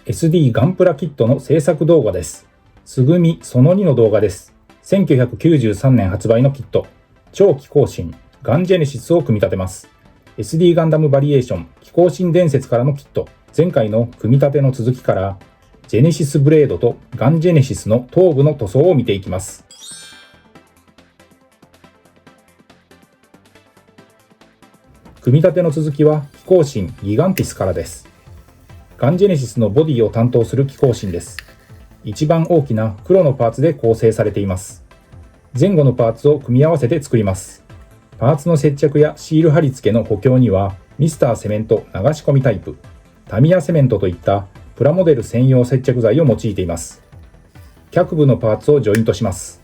SD ガンプラキットの制作動画です。つぐみその2の動画です。1993年発売のキット。超機構神ガンジェネシスを組み立てます。SD ガンダムバリエーション機構神伝説からのキット。前回の組み立ての続きからジェネシスブレードとガンジェネシスの頭部の塗装を見ていきます。組み立ての続きは機構神ギガンティスからです。ガンジェネシスのボディを担当する機構神です。一番大きな黒のパーツで構成されています。前後のパーツを組み合わせて作ります。パーツの接着やシール貼り付けの補強にはミスターセメント流し込みタイプ、タミヤセメントといったプラモデル専用接着剤を用いています。脚部のパーツをジョイントします。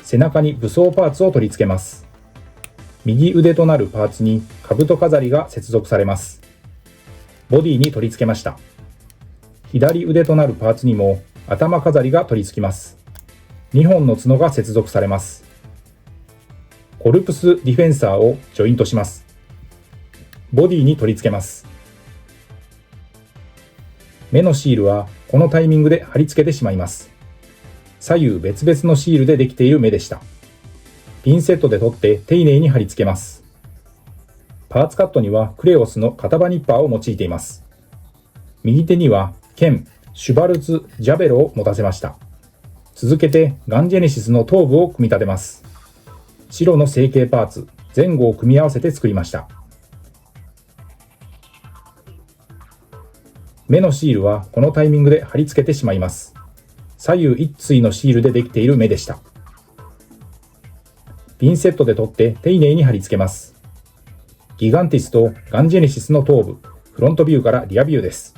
背中に武装パーツを取り付けます。右腕となるパーツに兜飾りが接続されます。ボディに取り付けました。左腕となるパーツにも頭飾りが取り付きます。2本の角が接続されます。コルプスディフェンサーをジョイントします。ボディに取り付けます。目のシールはこのタイミングで貼り付けてしまいます。左右別々のシールでできている目でした。ピンセットで取って丁寧に貼り付けます。パーツカットにはクレオスの片刃ニッパーを用いています。右手には剣シュバルツ・ジャベロを持たせました。続けてガンジェネシスの頭部を組み立てます。白の成形パーツ前後を組み合わせて作りました。目のシールはこのタイミングで貼り付けてしまいます。左右一対のシールでできている目でした。ピンセットで取って丁寧に貼り付けます。ギガンティスとガンジェネシスの頭部、フロントビューからリアビューです。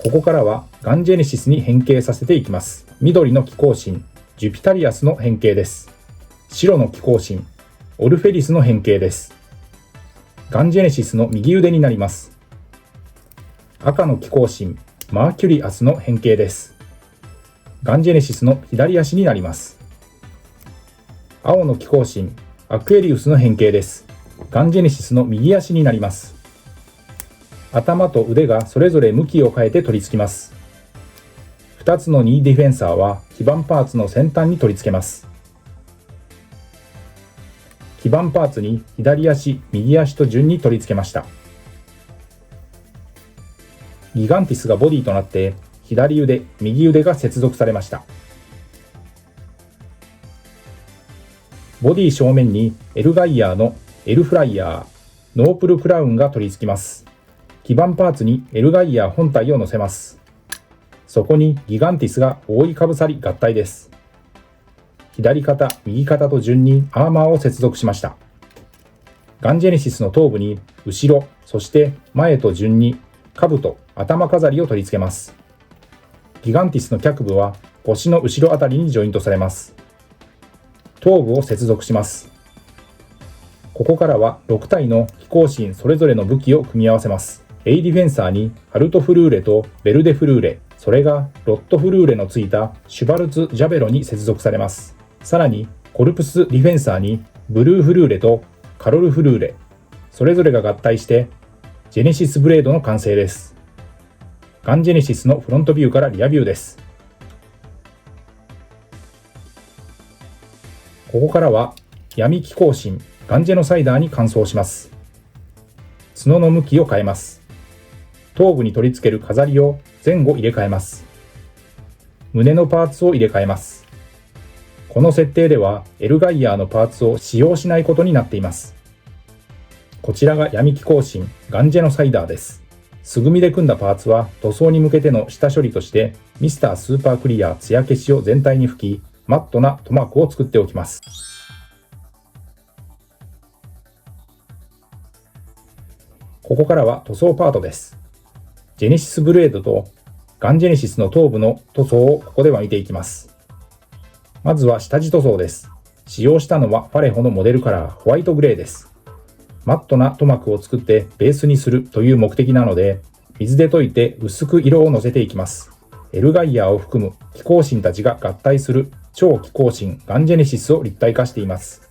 ここからはガンジェネシスに変形させていきます。緑の機構神、ジュピタリアスの変形です。白の機構神、オルフェリスの変形です。ガンジェネシスの右腕になります。赤の機構神、マーキュリアスの変形です。ガンジェネシスの左足になります。青の機構神、アクエリウスの変形です。ガンジェネシスの右足になります。頭と腕がそれぞれ向きを変えて取り付きます。2つのニーディフェンサーは基板パーツの先端に取り付けます。基板パーツに左足、右足と順に取り付けました。ギガンティスがボディとなって左腕、右腕が接続されました。ボディ正面にエルガイヤーのエルフライヤー、ノープルクラウンが取り付きます。基板パーツにエルガイヤー本体を乗せます。そこにギガンティスが覆いかぶさり合体です。左肩、右肩と順にアーマーを接続しました。ガンジェネシスの頭部に後ろ、そして前と順に兜、頭飾りを取り付けます。ギガンティスの脚部は腰の後ろあたりにジョイントされます。頭部を接続します。ここからは6体の機構神それぞれの武器を組み合わせます。エイディフェンサーにハルトフルーレとベルデフルーレ、それがロットフルーレのついたシュバルツ・ジャベロに接続されます。さらにコルプス・ディフェンサーにブルーフルーレとカロルフルーレ、それぞれが合体してジェネシスブレードの完成です。ガンジェネシスのフロントビューからリアビューです。ここからは闇機構神ガンジェノサイダーに換装します。角の向きを変えます。頭部に取り付ける飾りを前後入れ替えます。胸のパーツを入れ替えます。この設定ではエルガイヤーのパーツを使用しないことになっています。こちらが闇機構神ガンジェノサイダーです。素組みで組んだパーツは塗装に向けての下処理としてミスタースーパークリア艶消しを全体に吹き、マットな塗膜を作っておきます。ここからは塗装パートです。ジェネシスブレードとガンジェネシスの頭部の塗装をここでは見ていきます。まずは下地塗装です。使用したのはファレホのモデルカラーホワイトグレーです。マットな塗膜を作ってベースにするという目的なので、水で溶いて薄く色をのせていきます。エルガイヤーを含む機構神たちが合体する超機構神ガンジェネシスを立体化しています。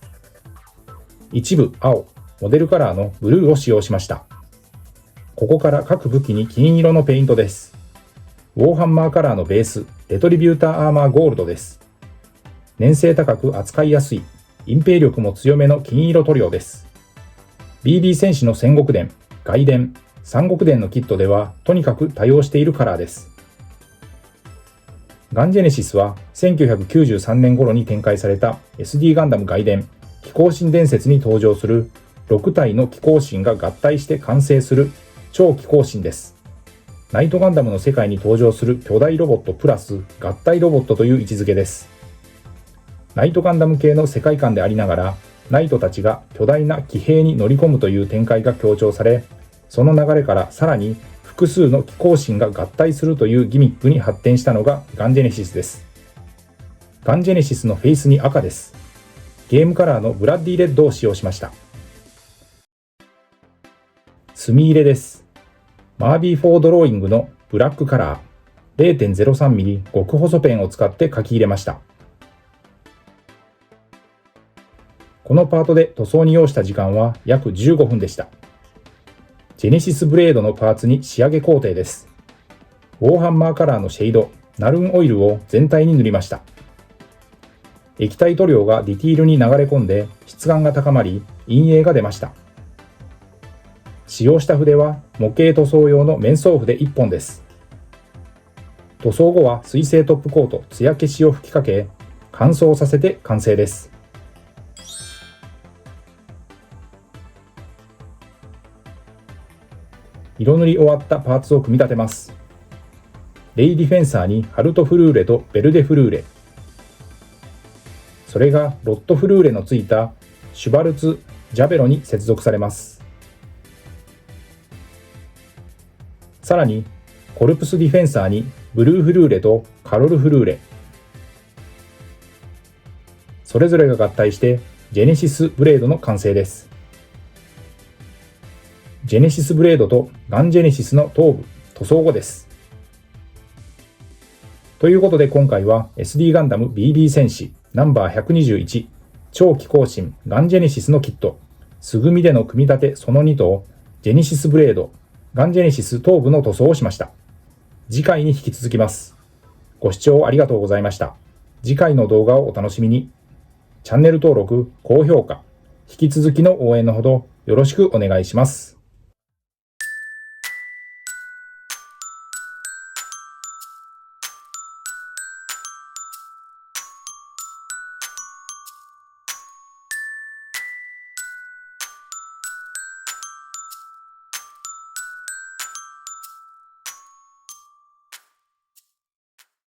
一部青、モデルカラーのブルーを使用しました。ここから各武器に金色のペイントです。ウォーハンマーカラーのベース、レトリビューターアーマーゴールドです。粘性高く扱いやすい、隠蔽力も強めの金色塗料です。BB 戦士の戦国伝、外伝、三国伝のキットではとにかく多用しているカラーです。ガンジェネシスは1993年頃に展開された SD ガンダム外伝、機甲神伝説に登場する6体の機甲神が合体して完成する超機甲神です。ナイトガンダムの世界に登場する巨大ロボットプラス合体ロボットという位置づけです。ナイトガンダム系の世界観でありながら、ナイトたちが巨大な騎兵に乗り込むという展開が強調され、その流れからさらに複数の機甲神が合体するというギミックに発展したのがガンジェネシスです。ガンジェネシスのフェイスに赤です。ゲームカラーのブラッディレッドを使用しました。墨入れです。マービー4ドローイングのブラックカラー 0.03mm 極細ペンを使って書き入れました。このパートで塗装に要した時間は約15分でした。ジェネシスブレードのパーツに仕上げ工程です。ウォーハンマーカラーのシェード、ナルンオイルを全体に塗りました。液体塗料がディティールに流れ込んで質感が高まり、陰影が出ました。使用した筆は模型塗装用の面相筆1本です。塗装後は水性トップコート艶消しを吹きかけ、乾燥させて完成です。色塗り終わったパーツを組み立てます。レイディフェンサーにハルトフルーレとベルデフルーレ、それがロットフルーレのついたシュバルツ・ジャベロに接続されます。さらにコルプスディフェンサーにブルーフルーレとカロルフルーレ、それぞれが合体してジェネシスブレードの完成です。ジェネシスブレードとガンジェネシスの頭部、塗装後です。ということで今回は SD ガンダム BB 戦士ナンバー121超機甲神ガンジェネシスのキット、素組みでの組み立てその2とジェネシスブレード、ガンジェネシス頭部の塗装をしました。次回に引き続きます。ご視聴ありがとうございました。次回の動画をお楽しみに。チャンネル登録、高評価、引き続きの応援のほどよろしくお願いします。